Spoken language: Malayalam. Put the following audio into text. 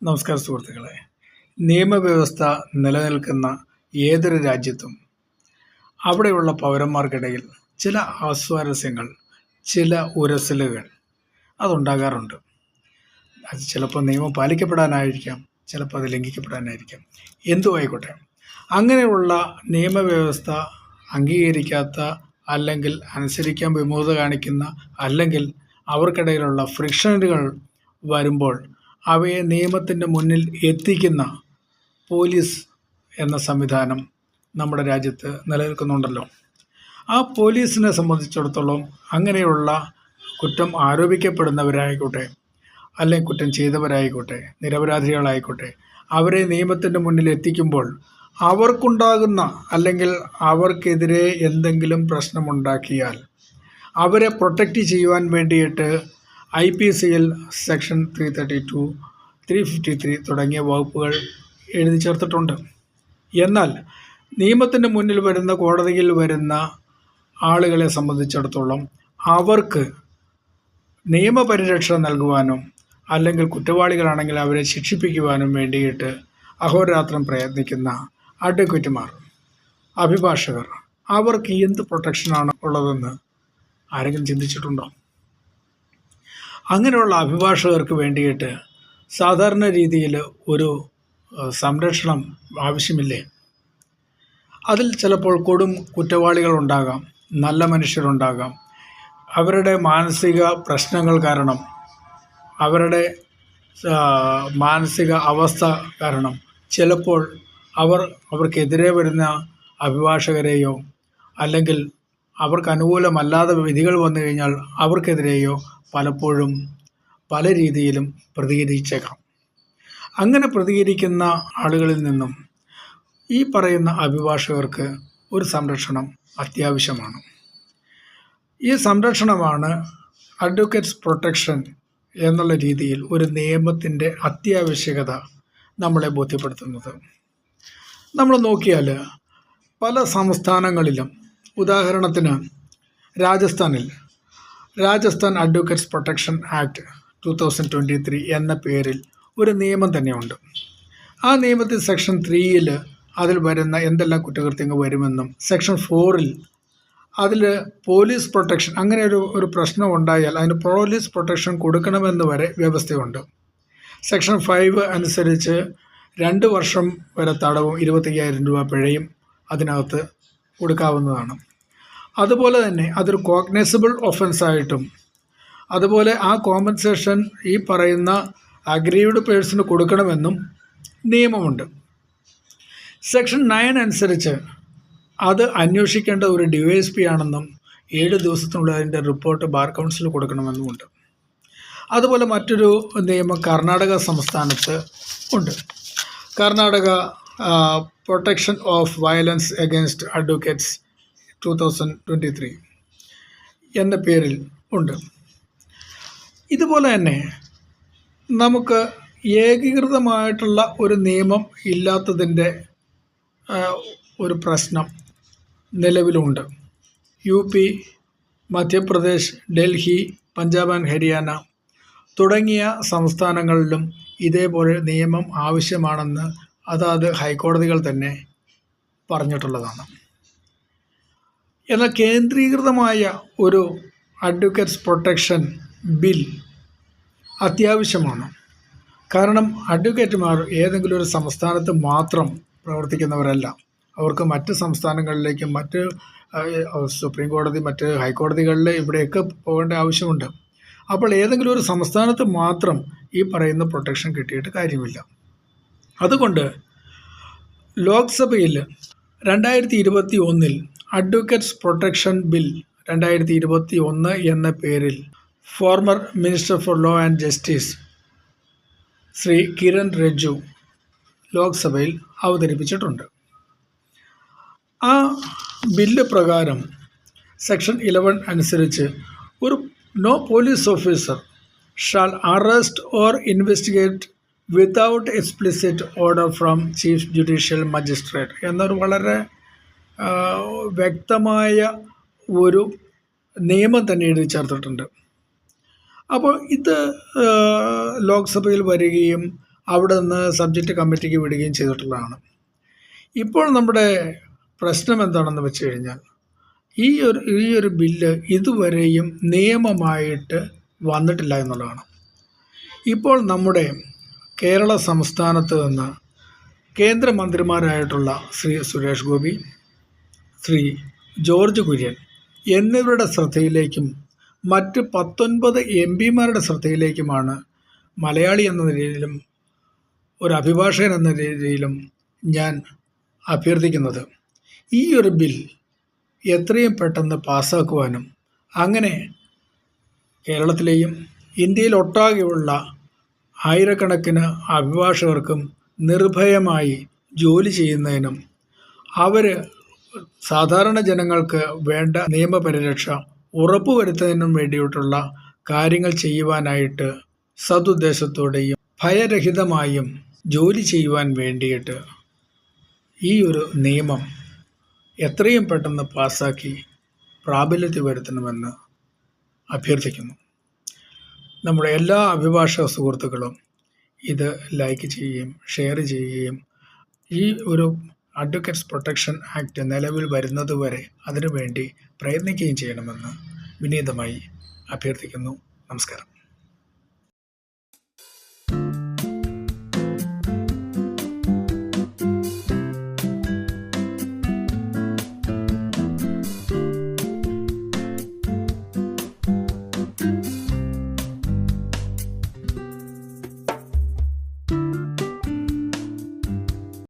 നമസ്കാരം സുഹൃത്തുക്കളെ. നിയമവ്യവസ്ഥ നിലനിൽക്കുന്ന ഏതൊരു രാജ്യത്തും അവിടെയുള്ള പൗരന്മാർക്കിടയിൽ ചില അസ്വാരസ്യങ്ങൾ, ചില ഉരസലുകൾ അതുണ്ടാകാറുണ്ട്. അത് ചിലപ്പോൾ നിയമം പാലിക്കപ്പെടാനായിരിക്കാം, ചിലപ്പോൾ അത് ലംഘിക്കപ്പെടാനായിരിക്കാം. എന്തും ആയിക്കോട്ടെ, അങ്ങനെയുള്ള നിയമവ്യവസ്ഥ അംഗീകരിക്കാത്ത, അല്ലെങ്കിൽ അനുസരിക്കാൻ വിമുഖത കാണിക്കുന്ന, അല്ലെങ്കിൽ അവർക്കിടയിലുള്ള ഫ്രിക്ഷനുകൾ വരുമ്പോൾ അവയെ നിയമത്തിൻ്റെ മുന്നിൽ എത്തിക്കുന്ന പോലീസ് എന്ന സംവിധാനം നമ്മുടെ രാജ്യത്ത് നിലനിൽക്കുന്നുണ്ടല്ലോ. ആ പോലീസിനെ സംബന്ധിച്ചിടത്തോളം അങ്ങനെയുള്ള കുറ്റം ആരോപിക്കപ്പെടുന്നവരായിക്കോട്ടെ, അല്ലെങ്കിൽ കുറ്റം ചെയ്തവരായിക്കോട്ടെ, നിരപരാധികളായിക്കോട്ടെ, അവരെ നിയമത്തിൻ്റെ മുന്നിൽ എത്തിക്കുമ്പോൾ അവർക്കുണ്ടാകുന്ന, അല്ലെങ്കിൽ അവർക്കെതിരെ എന്തെങ്കിലും പ്രശ്നമുണ്ടാക്കിയാൽ അവരെ പ്രൊട്ടക്റ്റ് ചെയ്യുവാൻ വേണ്ടിയിട്ട് IPCയിൽ സെക്ഷൻ 332, 353 തുടങ്ങിയ വകുപ്പുകൾ എഴുതി ചേർത്തിട്ടുണ്ട്. എന്നാൽ നിയമത്തിൻ്റെ മുന്നിൽ വരുന്ന, കോടതിയിൽ വരുന്ന ആളുകളെ സംബന്ധിച്ചിടത്തോളം അവർക്ക് നിയമപരിരക്ഷ നൽകുവാനും, അല്ലെങ്കിൽ കുറ്റവാളികളാണെങ്കിൽ അവരെ ശിക്ഷിപ്പിക്കുവാനും വേണ്ടിയിട്ട് അഹോരാത്രം പ്രയത്നിക്കുന്ന അഡ്വക്കേറ്റുമാർ, അഭിഭാഷകർ, അവർക്ക് എന്ത് പ്രൊട്ടക്ഷനാണ് ഉള്ളതെന്ന് ആരെങ്കിലും ചിന്തിച്ചിട്ടുണ്ടോ? അങ്ങനെയുള്ള അഭിഭാഷകർക്ക് വേണ്ടിയിട്ട് സാധാരണ രീതിയിൽ ഒരു സംരക്ഷണം ആവശ്യമില്ലേ? അതിൽ ചിലപ്പോൾ കൊടും കുറ്റവാളികളുണ്ടാകാം, നല്ല മനുഷ്യരുണ്ടാകാം. അവരുടെ മാനസിക പ്രശ്നങ്ങൾ കാരണം, അവരുടെ മാനസിക അവസ്ഥ കാരണം ചിലപ്പോൾ അവർക്കെതിരെ വരുന്ന അഭിഭാഷകരെയോ, അല്ലെങ്കിൽ അവർക്ക് അനുകൂലമല്ലാത്ത വിധികൾ വന്നു കഴിഞ്ഞാൽ അവർക്കെതിരെയോ പലപ്പോഴും പല രീതിയിലും പ്രതികരിച്ചേക്കാം. അങ്ങനെ പ്രതികരിക്കുന്ന ആളുകളിൽ നിന്നും ഈ പറയുന്ന അഭിഭാഷകർക്ക് ഒരു സംരക്ഷണം അത്യാവശ്യമാണ്. ഈ സംരക്ഷണമാണ് അഡ്വക്കേറ്റ്സ് പ്രൊട്ടക്ഷൻ എന്നുള്ള രീതിയിൽ ഒരു നിയമത്തിൻ്റെ അത്യാവശ്യകത നമ്മളെ ബോധ്യപ്പെടുത്തുന്നത്. നമ്മൾ നോക്കിയാൽ പല സംസ്ഥാനങ്ങളിലും, ഉദാഹരണത്തിന് രാജസ്ഥാൻ അഡ്വക്കേറ്റ്സ് പ്രൊട്ടക്ഷൻ ആക്ട് 2023 എന്ന പേരിൽ ഒരു നിയമം തന്നെയുണ്ട്. ആ നിയമത്തിൽ സെക്ഷൻ 3ൽ അതിൽ വരുന്ന എന്തെല്ലാം കുറ്റകൃത്യങ്ങൾ വരുമെന്നും, സെക്ഷൻ 4ൽ അതിൽ പോലീസ് പ്രൊട്ടക്ഷൻ, അങ്ങനെ ഒരു പ്രശ്നം ഉണ്ടായാൽ അതിന് പോലീസ് പ്രൊട്ടക്ഷൻ കൊടുക്കണമെന്ന് വരെ വ്യവസ്ഥയുണ്ട്. സെക്ഷൻ 5 അനുസരിച്ച് 2 വർഷം വരെ തടവും 25,000 രൂപ പിഴയും അതിനകത്ത് കൊടുക്കാവുന്നതാണ്. അതുപോലെ തന്നെ അതൊരു കോഗ്നൈസബിൾ ഒഫൻസായിട്ടും, അതുപോലെ ആ കോമ്പൻസേഷൻ ഈ പറയുന്ന അഗ്രീവ്ഡ് പേഴ്സണ് കൊടുക്കണമെന്നും നിയമമുണ്ട്. സെക്ഷൻ 9 അനുസരിച്ച് അത് അന്വേഷിക്കേണ്ട ഒരു DYSP ആണെന്നും 7 ദിവസത്തിനുള്ളിൽ അതിൻ്റെ റിപ്പോർട്ട് ബാർ കൗൺസിൽ കൊടുക്കണമെന്നുമുണ്ട്. അതുപോലെ മറ്റൊരു നിയമം കർണാടക സംസ്ഥാനത്ത് ഉണ്ട്. Karnataka protection of violence against advocates 2023 എന്ന പേരിൽ ഉണ്ട്. ഇതുപോലെ തന്നെ നമുക്ക് ഏകീകൃതമായിട്ടുള്ള ഒരു നിയമം ഇല്ലാത്തതിൻ്റെ ഒരു പ്രശ്നം നിലവിലുണ്ട്. UP, മധ്യപ്രദേശ്, ഡൽഹി, പഞ്ചാബ് ആൻഡ് ഹരിയാന തുടങ്ങിയ സംസ്ഥാനങ്ങളിലും ഇതേപോലെ നിയമം ആവശ്യമാണെന്ന് അതാത് ഹൈക്കോടതികൾ തന്നെ പറഞ്ഞിട്ടുള്ളതാണ്. എന്നാൽ കേന്ദ്രീകൃതമായ ഒരു അഡ്വക്കേറ്റ്സ് പ്രൊട്ടക്ഷൻ ബിൽ അത്യാവശ്യമാണ്. കാരണം അഡ്വക്കേറ്റുമാർ ഏതെങ്കിലും ഒരു സംസ്ഥാനത്ത് മാത്രം പ്രവർത്തിക്കുന്നവരല്ല. അവർക്ക് മറ്റ് സംസ്ഥാനങ്ങളിലേക്കും, മറ്റ് സുപ്രീം കോടതി, മറ്റ് ഹൈക്കോടതികളിൽ ഇവിടെയൊക്കെ പോകേണ്ട ആവശ്യമുണ്ട്. അപ്പോൾ ഏതെങ്കിലും ഒരു സംസ്ഥാനത്ത് മാത്രം ഈ പറയുന്ന പ്രൊട്ടക്ഷൻ കിട്ടിയിട്ട് കാര്യമില്ല. അതുകൊണ്ട് ലോക്സഭയിൽ 2021 അഡ്വക്കേറ്റ്സ് പ്രൊട്ടക്ഷൻ ബിൽ 2021 എന്ന പേരിൽ former minister for law and justice Shri Kiran Rijiju ലോക്സഭയിൽ അവതരിപ്പിച്ചിട്ടുണ്ട്. ആ ബില്ല് പ്രകാരം സെക്ഷൻ 11 അനുസരിച്ച് no police officer shall arrest or investigate without explicit order from Chief Judicial Magistrate എന്നൊരു വളരെ വ്യക്തമായ ഒരു നിയമം തന്നെ എഴുതി ചേർത്തിട്ടുണ്ട്. അപ്പോൾ ഇത് ലോക്സഭയിൽ വരികയും അവിടെ നിന്ന് സബ്ജക്റ്റ് കമ്മിറ്റിക്ക് വിടുകയും ചെയ്തിട്ടുള്ളതാണ്. ഇപ്പോൾ നമ്മുടെ പ്രശ്നം എന്താണെന്ന് വെച്ച് കഴിഞ്ഞാൽ ഈ ഒരു ബില്ല് ഇതുവരെയും നിയമമായിട്ട് വന്നിട്ടില്ല എന്നുള്ളതാണ്. ഇപ്പോൾ നമ്മുടെ കേരള സംസ്ഥാനത്ത് നിന്ന് കേന്ദ്രമന്ത്രിമാരായിട്ടുള്ള ശ്രീ സുരേഷ് ഗോപി, ശ്രീ ജോർജ് കുര്യൻ എന്നിവരുടെ ശ്രദ്ധയിലേക്കും മറ്റ് 19 MP-മാരുടെ ശ്രദ്ധയിലേക്കുമാണ് മലയാളി എന്ന നിലയിലും ഒരു അഭിഭാഷകൻ എന്ന രീതിയിലും ഞാൻ അഭ്യർത്ഥിക്കുന്നത്. ഈ ഒരു ബിൽ എത്രയും പെട്ടെന്ന് പാസ്സാക്കുവാനും അങ്ങനെ കേരളത്തിലെയും ഇന്ത്യയിലൊട്ടാകെയുള്ള ആയിരക്കണക്കിന് അഭിഭാഷകർക്കും നിർഭയമായി ജോലി ചെയ്യുന്നതിനും അവർ സാധാരണ ജനങ്ങൾക്ക് വേണ്ട നിയമപരിരക്ഷ ഉറപ്പുവരുത്തുന്നതിനും വേണ്ടിയിട്ടുള്ള കാര്യങ്ങൾ ചെയ്യുവാനായിട്ട് സതുദ്ദേശത്തോടെയും ഭയരഹിതമായും ജോലി ചെയ്യുവാൻ വേണ്ടിയിട്ട് ഈ ഒരു നിയമം എത്രയും പെട്ടെന്ന് പാസ്സാക്കി പ്രാബല്യത്തിൽ വരുത്തണമെന്ന് അഭ്യർത്ഥിക്കുന്നു. നമ്മുടെ എല്ലാ അഭിഭാഷക സുഹൃത്തുക്കളും ഇത് ലൈക്ക് ചെയ്യുകയും ഷെയർ ചെയ്യുകയും ഈ ഒരു അഡ്വക്കേറ്റ്സ് പ്രൊട്ടക്ഷൻ ആക്ട് നിലവിൽ വരുന്നതുവരെ അതിനുവേണ്ടി പ്രയത്നിക്കുകയും ചെയ്യണമെന്ന് വിനീതമായി അഭ്യർത്ഥിക്കുന്നു. നമസ്കാരം.